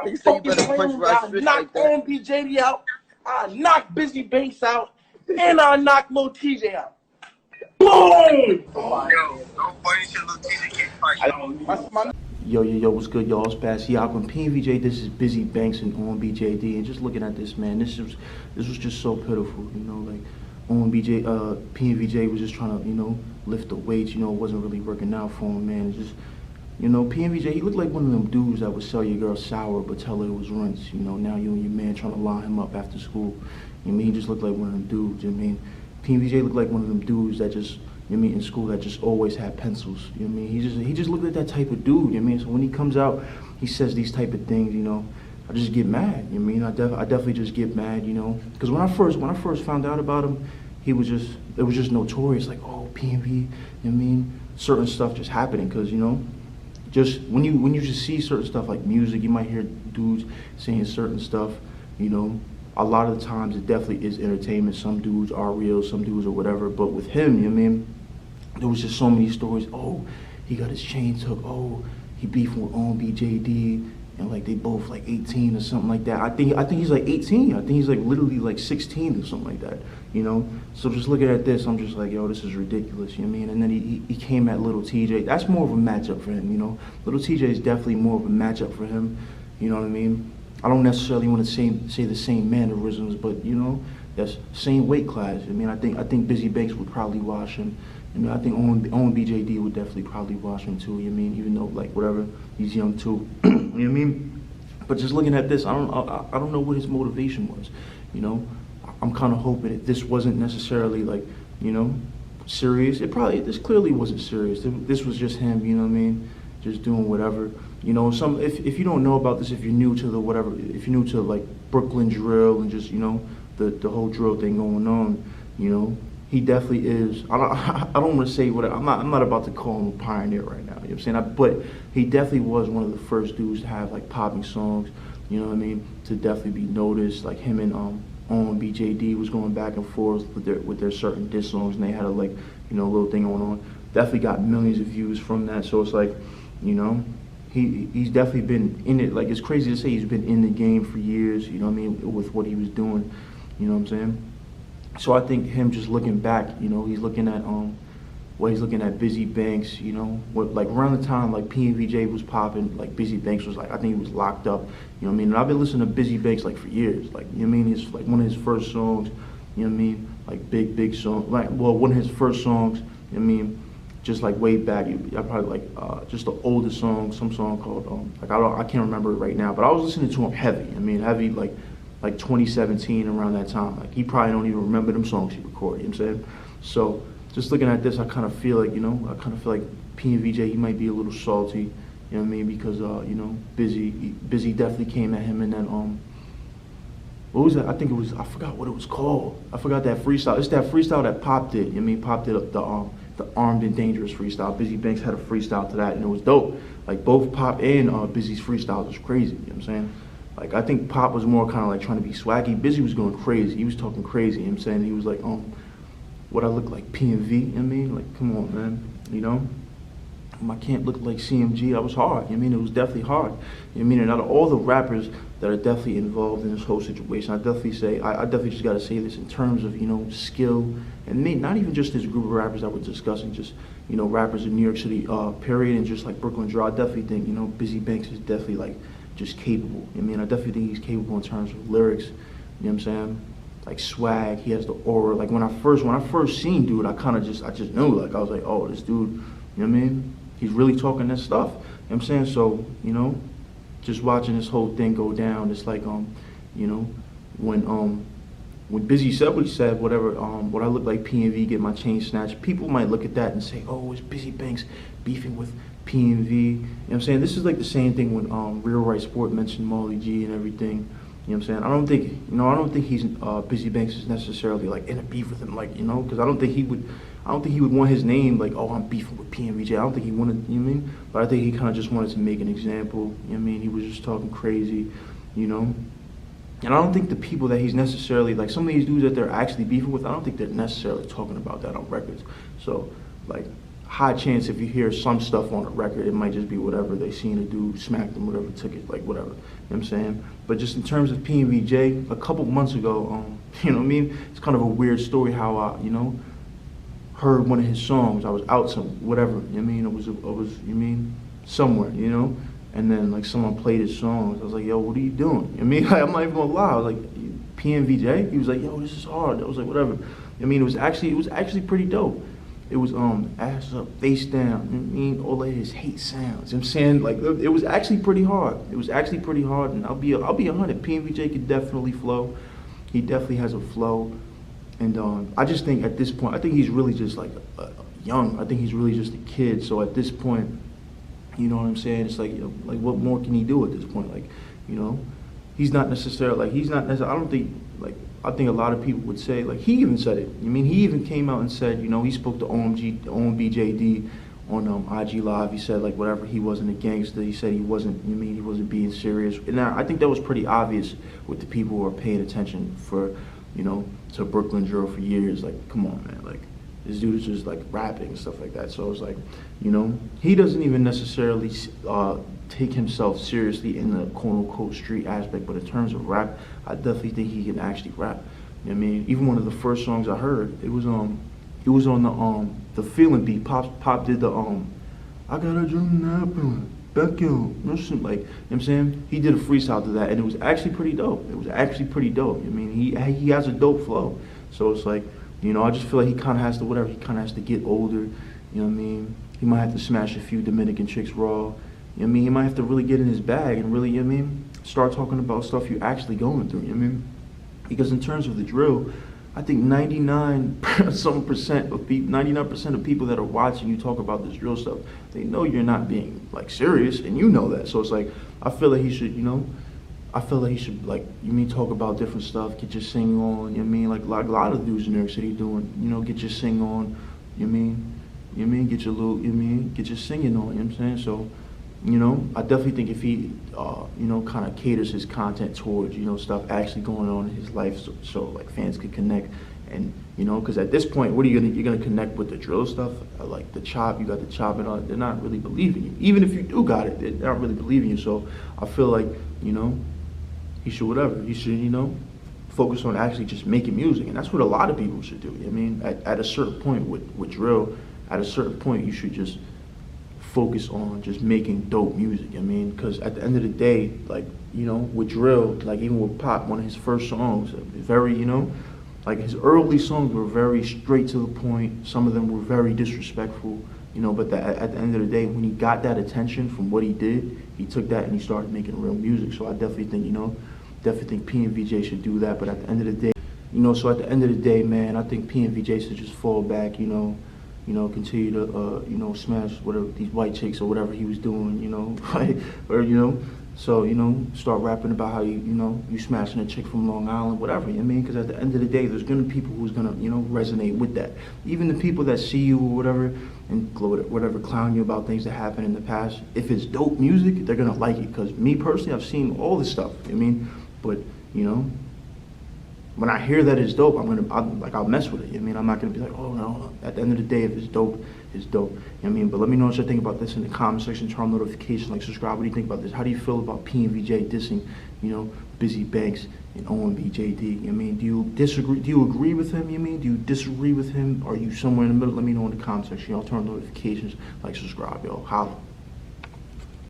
Nigga say you fucking better punch playing. Rod I Switch knocked like that. OMB Jaydee out. I knocked Bizzy Banks out. And I knocked Lil TJ out. Boom! Yo, don't funny shit, Lil TJ can't fight. Yo, what's good, y'all? It's Bassey, Akwa, and PNV. This is Bizzy Banks and OMB Jaydee. And just looking at this, man, this was just so pitiful, you know, like PNV was just trying to, lift the weights, it wasn't really working out for him, man. It's just, PNV, he looked like one of them dudes that would sell your girl sour but tell her it was rinse, now you and your man trying to line him up after school. He just looked like one of them dudes, PNV looked like one of them dudes that just, in school that just always had pencils, he just looked like that type of dude, so when he comes out, he says these type of things, I just get mad, I definitely just get mad, because when I first found out about him, it was just notorious, like, oh, PNV, certain stuff just happening, because, just when you just see certain stuff like music, you might hear dudes saying certain stuff, a lot of the times it definitely is entertainment. Some dudes are real, some dudes or whatever, but with him, there was just so many stories. Oh, he got his chain took. Oh, he beefing with OMB Jaydee, and like they both like 18 or something like that. I think he's like 18. I think he's like literally like 16 or something like that. So just looking at this, I'm just like, yo, this is ridiculous. And then he came at Little TJ. That's more of a matchup for him. Little TJ is definitely more of a matchup for him. You know what I mean? I don't necessarily want to say the same mannerisms, but that's same weight class. I think Bizzy Banks would probably wash him. I think OMB Jaydee would definitely probably wash him too. Even though like whatever, he's young too. But just looking at this, I don't know what his motivation was. I'm kind of hoping that this wasn't necessarily like serious. This clearly wasn't serious. This was just him. Just doing whatever. If you don't know about this, if you're new to the whatever, if you're new to like Brooklyn drill and just the whole drill thing going on, he definitely is. I don't want to say what I'm not about to call him a pioneer right now. But he definitely was one of the first dudes to have like popping songs. To definitely be noticed. Like him and OMB Jaydee was going back and forth with their certain diss songs, and they had a like little thing going on. Definitely got millions of views from that. So it's like, he's definitely been in it. Like, it's crazy to say he's been in the game for years, with what he was doing, So I think him just looking back, he's looking at Bizzy Banks, like around the time like PNV was popping, like Bizzy Banks was like, I think he was locked up, and I've been listening to Bizzy Banks like for years, like, his like one of his first songs, like big song, like, well, one of his first songs, just like way back, I probably like just the oldest song, some song called I can't remember it right now, but I was listening to him heavy. Heavy like 2017 around that time. Like he probably don't even remember them songs he recorded. So just looking at this, I kind of feel like PNV, he might be a little salty. Because Bizzy definitely came at him, and then what was that? I forgot what it was called. I forgot that freestyle. It's that freestyle that Pop did. Pop did the Armed and Dangerous freestyle. Bizzy Banks had a freestyle to that, and it was dope. Like both Pop and Bizzy's freestyle was crazy. Like I think Pop was more kind of like trying to be swaggy. Bizzy was going crazy. He was talking crazy. He was like, what I look like PNV. Like come on, man. I can't look like CMG. I was hard. It was definitely hard. And out of all the rappers that are definitely involved in this whole situation, I definitely just got to say this in terms of skill, and not even just this group of rappers that we're discussing, just rappers in New York City, period, and just like Brooklyn drill. I definitely think Bizzy Banks is definitely like just capable. I definitely think he's capable in terms of lyrics. Like swag, he has the aura. Like when I first seen dude, I just knew, like I was like, oh, this dude, he's really talking that stuff. So, just watching this whole thing go down, it's like when Bizzy said what he said, whatever, what I look like PNV, get my chain snatched, people might look at that and say, oh, it's Bizzy Banks beefing with PNV. This is like the same thing when Real Right Sport mentioned Molly G and everything. I don't think he's Bizzy Banks is necessarily like in a beef with him, like, because I don't think he would want his name like, oh, I'm beefing with PNV. I don't think he wanted, but I think he kind of just wanted to make an example. He was just talking crazy, and I don't think the people that he's necessarily, like some of these dudes that they're actually beefing with, I don't think they're necessarily talking about that on records. So like, high chance if you hear some stuff on a record, it might just be whatever they seen a dude smack them, whatever, took it, like whatever. You know what I'm saying? But just in terms of PNV Jaydee, a couple months ago, you know what I mean? It's kind of a weird story how I, you know, heard one of his songs. I was out some whatever, you know what I mean? I was, you mean, somewhere, you know? And then like someone played his songs. I was like, yo, what are you doing? I mean, like, I'm not even gonna lie. I was like, PNV Jaydee? He was like, yo, this is hard. I was like, whatever. I mean, it was actually pretty dope. It was ass up, face down, you know what I mean, all of his hate sounds. You know what I'm saying? Like, it was actually pretty hard. It was actually pretty hard, and I'll be 100. PNV Jaydee could definitely flow. He definitely has a flow. And I just think at this point, I think he's really just like young. I think he's really just a kid. So at this point, you know what I'm saying? It's like, you know, like what more can he do at this point? Like, you know, he's not necessarily like I don't think like I think a lot of people would say like he even said it. I mean, he even came out and said, you know, he spoke to OMB Jaydee on IG Live. He said like whatever, he wasn't a gangster. He said he wasn't. You mean he wasn't being serious? And I think that was pretty obvious with the people who are paying attention for, you know, to Brooklyn drill for years. Like, come on, man. Like, this dude is just like rapping and stuff like that. So it's like, you know, he doesn't even necessarily take himself seriously in the quote unquote street aspect. But in terms of rap, I definitely think he can actually rap. You know what I mean? Even one of the first songs I heard, it was on the Feeling beat. Pop did the I got a dream now, back you, like, you know what I'm saying? He did a freestyle to that, and it was actually pretty dope. It was actually pretty dope. I mean, he has a dope flow. So it's like, you know, I just feel like he kind of has to, whatever, he kind of has to get older, you know what I mean? He might have to smash a few Dominican chicks raw, you know what I mean? He might have to really get in his bag and really, you know what I mean, start talking about stuff you're actually going through, you know what I mean? Because in terms of the drill, I think 99% of people that are watching you talk about this drill stuff, they know you're not being like serious, and you know that. So it's like, I feel like he should, you know, like, you mean, talk about different stuff, get your sing on, you know what I mean? Like a lot of dudes in New York City doing, you know, get your sing on, you know what I mean? You know what I mean? Get your little, you know what I mean? Get your singing on, you know what I'm saying? So, you know, I definitely think if he, you know, kind of caters his content towards, you know, stuff actually going on in his life, so like fans could connect, and you know, because at this point, what are you're gonna connect with the drill stuff, like the chop, you got the chop and all. They're not really believing you. Even if you do got it, they're not really believing you. So I feel like, you know, he should you know, focus on actually just making music, and that's what a lot of people should do. You know what I mean, at a certain point with drill, at a certain point, you should just focus on just making dope music. I mean, because at the end of the day, like, you know, with drill, like even with Pop, one of his first songs, very, you know, like his early songs were very straight to the point. Some of them were very disrespectful, you know, but at the end of the day, when he got that attention from what he did, he took that and he started making real music. So I definitely think, you know, PNV Jaydee should do that. But at the end of the day, you know, so at the end of the day, man, I think PNV Jaydee should just fall back, you know, continue to, you know, smash whatever these white chicks or whatever he was doing, you know, right? Or, you know, so, you know, start rapping about how you know, you smashing a chick from Long Island, whatever, you know what I mean? Because at the end of the day, there's going to be people who's going to, you know, resonate with that. Even the people that see you or whatever, and whatever, clown you about things that happened in the past, if it's dope music, they're going to like it. Because me personally, I've seen all this stuff, you know what I mean? But, you know, when I hear that it's dope, I'll mess with it. You know what I mean? I'm not gonna be like, oh no. At the end of the day, if it's dope, it's dope. You know what I mean? But let me know what you think about this in the comment section. Turn on notifications, like, subscribe. What do you think about this? How do you feel about PNV Jaydee dissing, you know, Bizzy Banks and OMB Jaydee? You know what I mean? Do you disagree? Do you agree with him? You know what I mean? Do you disagree with him? Are you somewhere in the middle? Let me know in the comment section. Y'all turn on notifications, like, subscribe, y'all. Holla.